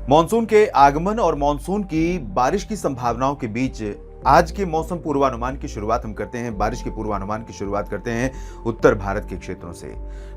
Monsoon के आगमन और मॉनसून की बारिश की संभावनाओं के बीच आज के मौसम पूर्वानुमान की शुरुआत हम करते हैं। बारिश के पूर्वानुमान की शुरुआत करते हैं उत्तर भारत के क्षेत्रों से।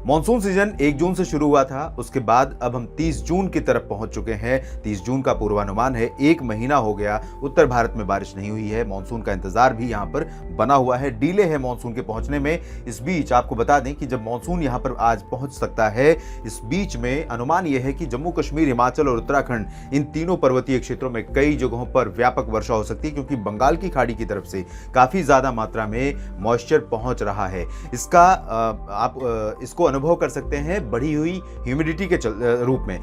मॉनसून सीजन 1 जून से शुरू हुआ था, उसके बाद अब हम 30 जून की तरफ पहुंच चुके हैं। 30 जून का पूर्वानुमान है, 1 महीना हो गया उत्तर भारत में बारिश नहीं हुई है। मॉनसून का इंतजार भी यहां पर बना हुआ है, डिले है मॉनसून के पहुंचने में। इस बीच आपको बता दें कि जब मॉनसून यहां पर आज पहुंच सकता है, इस बीच में अनुमान यह है कि जम्मू कश्मीर, हिमाचल और उत्तराखंड, इन तीनों पर्वतीय क्षेत्रों में कई जगहों पर व्यापक वर्षा हो सकती है, क्योंकि बंगाल की खाड़ी की तरफ से काफी ज्यादा मात्रा में मॉइस्चर पहुंच रहा है। इसका आप इसको अनुभव कर सकते हैं बढ़ी हुई ह्यूमिडिटी के रूप में।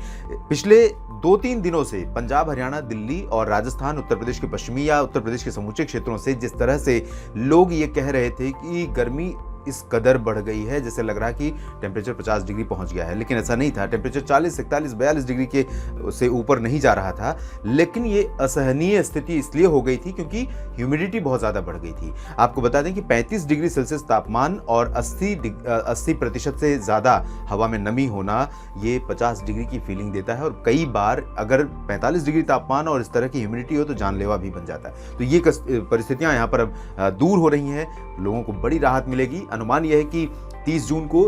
पिछले 2-3 दिनों से पंजाब, हरियाणा, दिल्ली और राजस्थान, उत्तर प्रदेश के पश्चिमी या उत्तर प्रदेश के समूचे क्षेत्रों से जिस तरह से लोग ये कह रहे थे कि गर्मी इस कदर बढ़ गई है, जैसे लग रहा कि टेम्परेचर 50 डिग्री पहुंच गया है, लेकिन ऐसा नहीं था। टेम्परेचर 40, 41, 42 डिग्री के से ऊपर नहीं जा रहा था, लेकिन ये असहनीय स्थिति इसलिए हो गई थी क्योंकि ह्यूमिडिटी बहुत ज्यादा बढ़ गई थी। आपको बता दें कि 35 डिग्री सेल्सियस तापमान और 80% से ज्यादा हवा में नमी होना ये 50 डिग्री की फीलिंग देता है, और कई बार अगर 45 डिग्री तापमान और इस तरह की ह्यूमिडिटी हो तो जानलेवा भी बन जाता है। तो ये परिस्थितियां यहाँ पर अब दूर हो रही हैं, लोगों को बड़ी राहत मिलेगी। अनुमान यह है कि 30 जून को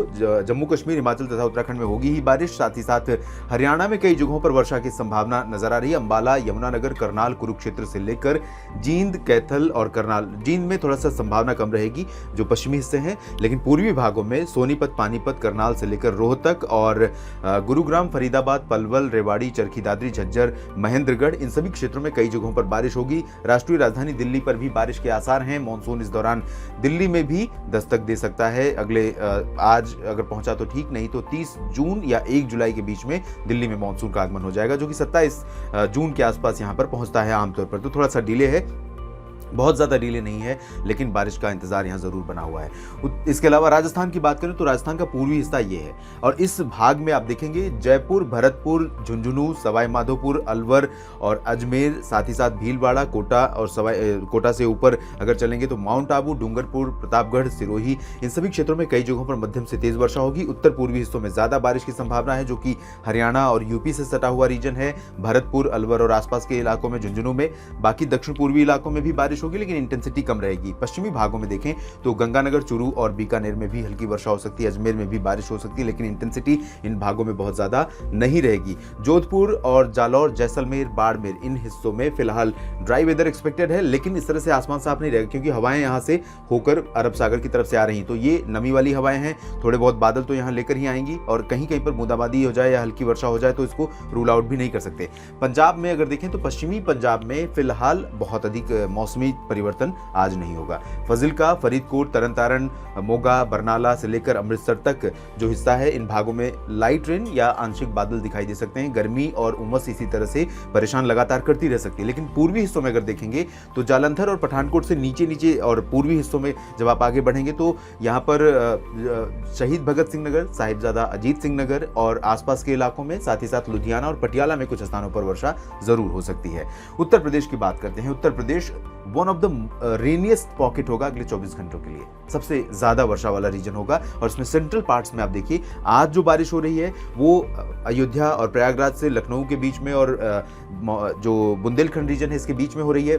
जम्मू कश्मीर, हिमाचल तथा उत्तराखंड में होगी ही बारिश। साथ ही साथ हरियाणा में कई जगहों पर वर्षा की संभावना नजर आ रही है। अंबाला, यमुनानगर, करनाल, कुरुक्षेत्र से लेकर जींद, कैथल और करनाल। जींद में थोड़ा सा संभावना कम रहेगी जो पश्चिमी हिस्से हैं, लेकिन पूर्वी भागों में सोनीपत, पानीपत, करनाल से लेकर रोहतक और गुरुग्राम, फरीदाबाद, पलवल, रेवाड़ी, चरखी दादरी, झज्जर, महेंद्रगढ़, इन सभी क्षेत्रों में कई जगहों पर बारिश होगी। राष्ट्रीय राजधानी दिल्ली पर भी बारिश के आसार हैं। मॉनसून इस दौरान दिल्ली में भी दस्तक दे सकता है। अगले आज अगर पहुंचा तो ठीक, नहीं तो 30 जून या 1 जुलाई के बीच में दिल्ली में मॉनसून का आगमन हो जाएगा, जो कि 27 जून के आसपास यहां पर पहुंचता है आमतौर पर। तो थोड़ा सा डिले है, बहुत ज़्यादा डिले नहीं है, लेकिन बारिश का इंतजार यहाँ ज़रूर बना हुआ है। इसके अलावा राजस्थान की बात करें तो राजस्थान का पूर्वी हिस्सा ये है, और इस भाग में आप देखेंगे जयपुर, भरतपुर, झुंझुनू, सवाई माधोपुर, अलवर और अजमेर, साथ ही साथ भीलवाड़ा, कोटा और कोटा से ऊपर अगर चलेंगे तो माउंट आबू, डूंगरपुर, प्रतापगढ़, सिरोही, इन सभी क्षेत्रों में कई जगहों पर मध्यम से तेज वर्षा होगी। उत्तर पूर्वी हिस्सों में ज़्यादा बारिश की संभावना है, जो कि हरियाणा और यूपी से सटा हुआ रीजन है। भरतपुर, अलवर और आसपास के इलाकों में, झुंझुनू में। बाकी दक्षिण पूर्वी इलाकों में भी बारिश होगी, लेकिन इंटेंसिटी कम रहेगी। पश्चिमी भागों में देखें तो गंगानगर, चूरू और बीकानेर में भी हल्की वर्षा हो सकती है। अजमेर में भी बारिश हो सकती है, लेकिन इंटेंसिटी इन भागों में बहुत ज्यादा नहीं रहेगी। जोधपुर और जालौर, जैसलमेर, बाड़मेर, इन हिस्सों में फिलहाल ड्राई वेदर एक्सपेक्टेड है, लेकिन इस तरह से आसमान साफ नहीं रहेगा, क्योंकि हवाएं यहां से होकर अरब सागर की तरफ से आ रही हैं। तो ये नमी वाली हवाएं हैं, थोड़े बहुत बादल तो यहां लेकर ही आएंगी, और कहीं कहीं पर बूंदाबांदी हो जाए या हल्की वर्षा हो जाए तो इसको रूल आउट भी नहीं कर सकते। पंजाब में अगर देखें तो पश्चिमी पंजाब में फिलहाल बहुत अधिक मौसमी परिवर्तन आज नहीं होगा। फजिल्का, फरीदकोट, तरनतारन, मोगा, बरनाला से लेकर अमृतसर तक जो हिस्सा है, इन भागों में लाइट रेन या आंशिक बादल दिखाई दे सकते हैं। गर्मी और उमस इसी तरह से परेशान लगातार करती रह सकती है। लेकिन पूर्वी हिस्सों में अगर देखेंगे तो जालंधर और पठानकोट से नीचे नीचे और पूर्वी हिस्सों में जब आप आगे बढ़ेंगे तो यहाँ पर शहीद भगत सिंह नगर, साहिबजादा अजीत सिंह नगर और आसपास के इलाकों में, साथ ही साथ लुधियाना और पटियाला में कुछ स्थानों पर वर्षा जरूर हो सकती है। उत्तर प्रदेश की बात करते हैं। Uttar Pradesh one of the rainiest pocket होगा अगले 24 घंटों के लिए, सबसे ज्यादा वर्षा वाला रीजन होगा। और इसमें सेंट्रल पार्ट्स में आप देखिए आज जो बारिश हो रही है वो अयोध्या और प्रयागराज से लखनऊ के बीच में, और जो बुंदेलखंड रीजन है इसके बीच में हो रही है।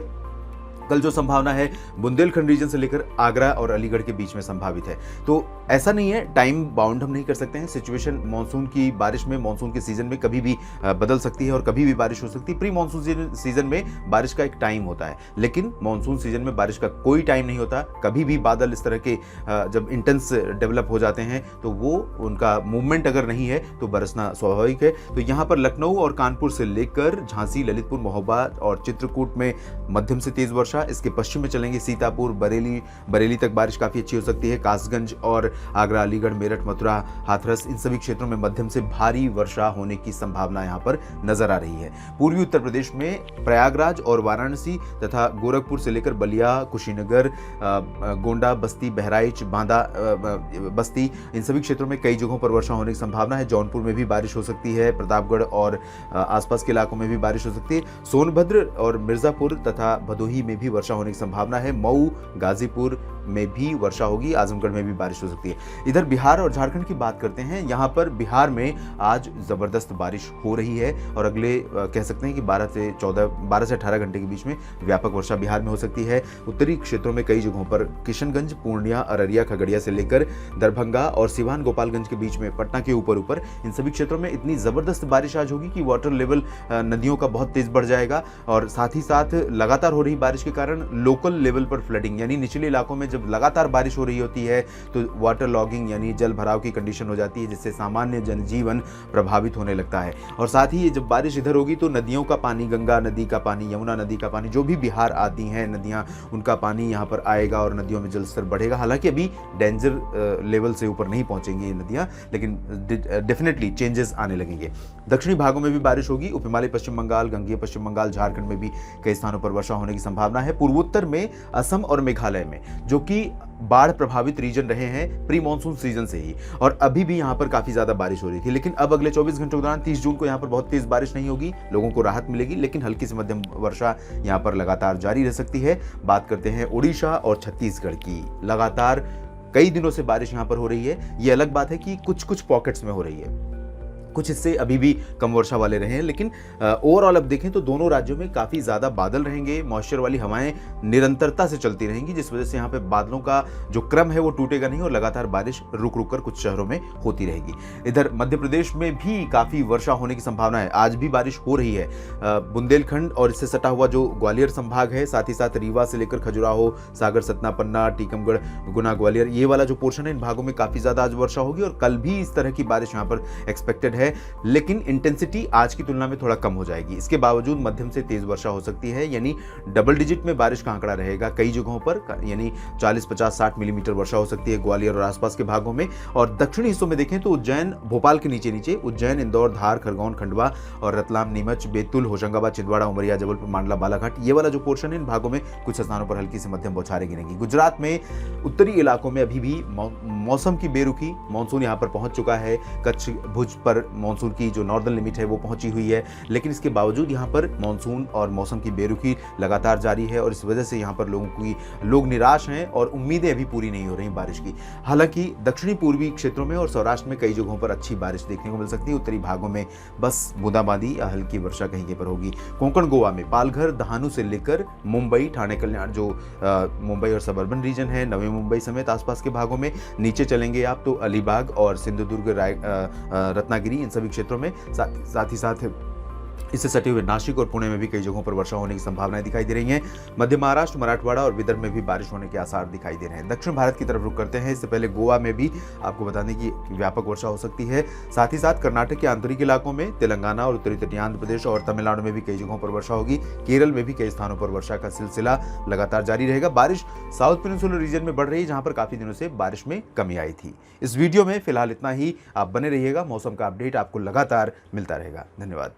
कल जो संभावना है बुंदेलखंड रीजन से लेकर आगरा और अलीगढ़ के बीच में संभावित है। तो ऐसा नहीं है, टाइम बाउंड हम नहीं कर सकते हैं। सिचुएशन मानसून की बारिश में, मानसून के सीजन में कभी भी बदल सकती है और कभी भी बारिश हो सकती है। प्री मानसून सीजन में बारिश का एक टाइम होता है, लेकिन मानसून सीजन में बारिश का कोई टाइम नहीं होता। कभी भी बादल इस तरह के जब इंटेंस डेवलप हो जाते हैं तो वो उनका मूवमेंट अगर नहीं है तो बरसना स्वाभाविक है। तो यहाँ पर लखनऊ और कानपुर से लेकर झांसी, ललितपुर, महोबा और चित्रकूट में मध्यम से तेज वर्षा। इसके पश्चिम में चलेंगे सीतापुर, बरेली तक बारिश काफी अच्छी हो सकती है। कासगंज और आगरा, अलीगढ़, मेरठ, मथुरा, हाथरस, इन सभी क्षेत्रों में मध्यम से भारी वर्षा होने की संभावना यहां पर नजर आ रही है। पूर्वी उत्तर प्रदेश में प्रयागराज और वाराणसी तथा गोरखपुर से लेकर बलिया, कुशीनगर, गोंडा, बस्ती, बहराइच, बांदा, बस्ती, इन सभी क्षेत्रों में कई जगहों पर वर्षा होने की संभावना है। जौनपुर में भी बारिश हो सकती है। प्रतापगढ़ और आसपास के इलाकों में भी बारिश हो सकती है। सोनभद्र और मिर्जापुर तथा भदोही में भी वर्षा होने की संभावना है। मऊ, गाजीपुर, में भी वर्षा होगी, आजमगढ़ में भी बारिश हो सकती है। इधर बिहार और झारखंड की बात करते हैं। यहाँ पर बिहार में आज ज़बरदस्त बारिश हो रही है और अगले कह सकते हैं कि 12 से 18 घंटे के बीच में व्यापक वर्षा बिहार में हो सकती है। उत्तरी क्षेत्रों में कई जगहों पर किशनगंज, पूर्णिया, अररिया, खगड़िया से लेकर दरभंगा और सिवान, गोपालगंज के बीच में पटना के ऊपर इन सभी क्षेत्रों में इतनी ज़बरदस्त बारिश आज होगी कि वाटर लेवल नदियों का बहुत तेज बढ़ जाएगा। और साथ ही साथ लगातार हो रही बारिश के कारण लोकल लेवल पर फ्लडिंग, यानी निचले इलाकों में जब लगातार बारिश हो रही होती है तो वाटर लॉगिंग यानी जल भराव की कंडीशन हो जाती है, जिससे सामान्य जनजीवन प्रभावित होने लगता है। और साथ ही ये जब बारिश इधर होगी तो नदियों का पानी, गंगा नदी का पानी, यमुना नदी का पानी, जो भी बिहार आती हैं नदियाँ, उनका पानी यहाँ पर आएगा और नदियों में जलस्तर बढ़ेगा। हालांकि अभी डेंजर लेवल से ऊपर नहीं पहुंचेंगी ये नदियाँ, लेकिन डेफिनेटली चेंजेस आने लगेंगे। दक्षिणी भागों में भी बारिश होगी। उप हिमालय पश्चिम बंगाल, गंगेय पश्चिम बंगाल, झारखंड में भी कई स्थानों पर वर्षा होने की संभावना है। पूर्वोत्तर में असम और मेघालय में, जो कि बाढ़ प्रभावित रीजन रहे हैं प्री मानसून सीजन से ही, और अभी भी यहाँ पर काफी ज्यादा बारिश हो रही थी। लेकिन अब अगले 24 घंटों के दौरान 30 जून को यहाँ पर बहुत तेज बारिश नहीं होगी, लोगों को राहत मिलेगी, लेकिन हल्की से मध्यम वर्षा यहाँ पर लगातार जारी रह सकती है। बात करते हैं उड़ीसा और छत्तीसगढ़ की। लगातार कई दिनों से बारिश यहाँ पर हो रही है। ये अलग बात है कि कुछ कुछ पॉकेट्स में हो रही है, कुछ हिस्से अभी भी कम वर्षा वाले रहे हैं, लेकिन ओवरऑल अब देखें तो दोनों राज्यों में काफ़ी ज़्यादा बादल रहेंगे। मॉइस्चर वाली हवाएं निरंतरता से चलती रहेंगी, जिस वजह से यहाँ पे बादलों का जो क्रम है वो टूटेगा नहीं और लगातार बारिश रुक रुक कर कुछ शहरों में होती रहेगी। इधर मध्य प्रदेश में भी काफ़ी वर्षा होने की संभावना है। आज भी बारिश हो रही है। बुंदेलखंड और इससे सटा हुआ जो ग्वालियर संभाग है, साथ ही साथ रीवा से लेकर खजुराहो, सागर, सतना, पन्ना, टीकमगढ़, गुना, ग्वालियर, ये वाला जो पोर्शन है, इन भागों में काफ़ी ज़्यादा आज वर्षा होगी और कल भी इस तरह की बारिश यहाँ पर एक्सपेक्टेड है। लेकिन इंटेंसिटी आज की तुलना में थोड़ा कम हो जाएगी। इसके बावजूद मध्यम से तेज वर्षा हो सकती है, यानी डबल डिजिट में बारिश का आंकड़ा रहेगा कई जगहों पर, यानी 40, 50, 60 मिलीमीटर वर्षा हो सकती है ग्वालियर और आसपास के भागों में। और दक्षिणी हिस्सों में देखें तो उज्जैन, भोपाल के नीचे नीचे उज्जैन, इंदौर, धार, खरगोन, खंडवा और रतलाम, नीमच, बैतूल, होशंगाबाद, छिंदवाड़ा, उमरिया, जबलपुर, मांडला, बालाघाट, ये वाला जो पोर्शन है, इन भागों में कुछ स्थानों पर हल्की से मध्यम बौछारें गिरेंगी। गुजरात में उत्तरी इलाकों में अभी भी मौसम की बेरुखी, मानसून यहाँ पर पहुंच चुका है। कच्छ, भुज पर मानसून की जो नॉर्दर्न लिमिट है वो पहुंची हुई है, लेकिन इसके बावजूद यहाँ पर मानसून और मौसम की बेरुखी लगातार जारी है और इस वजह से यहाँ पर लोग निराश हैं और उम्मीदें अभी पूरी नहीं हो रही बारिश की। हालांकि दक्षिणी पूर्वी क्षेत्रों में और सौराष्ट्र में कई जगहों पर अच्छी बारिश देखने को मिल सकती है। उत्तरी भागों में बस बूंदाबांदी या हल्की वर्षा कहीं के पर होगी। कोंकण, गोवा में पालघर, दहानू से लेकर मुंबई, ठाणे, कल्याण, जो मुंबई और सबर्बन रीजन है, नवी मुंबई समेत आसपास के भागों में, नीचे चलेंगे आप तो अलीबाग और सिंधुदुर्ग, रत्नागिरी, इन सभी क्षेत्रों में, साथ ही साथ इससे सटे हुए नासिक और पुणे में भी कई जगहों पर वर्षा होने की संभावनाएं दिखाई दे रही हैं। मध्य महाराष्ट्र, मराठवाड़ा और विदर्भ में भी बारिश होने के आसार दिखाई दे रहे हैं। दक्षिण भारत की तरफ रुख करते हैं। इससे पहले गोवा में भी आपको बता दें कि व्यापक वर्षा हो सकती है। साथ ही साथ कर्नाटक के आंतरिक इलाकों में, तेलंगाना और उत्तरी तटीय आंध्र प्रदेश और तमिलनाडु में भी कई जगहों पर वर्षा होगी। केरल में भी कई स्थानों पर वर्षा का सिलसिला लगातार जारी रहेगा। बारिश साउथ पेनिनसुलर रीजन में बढ़ रही है, जहां पर काफी दिनों से बारिश में कमी आई थी। इस वीडियो में फिलहाल इतना ही। आप बने रहिएगा, मौसम का अपडेट आपको लगातार मिलता रहेगा। धन्यवाद।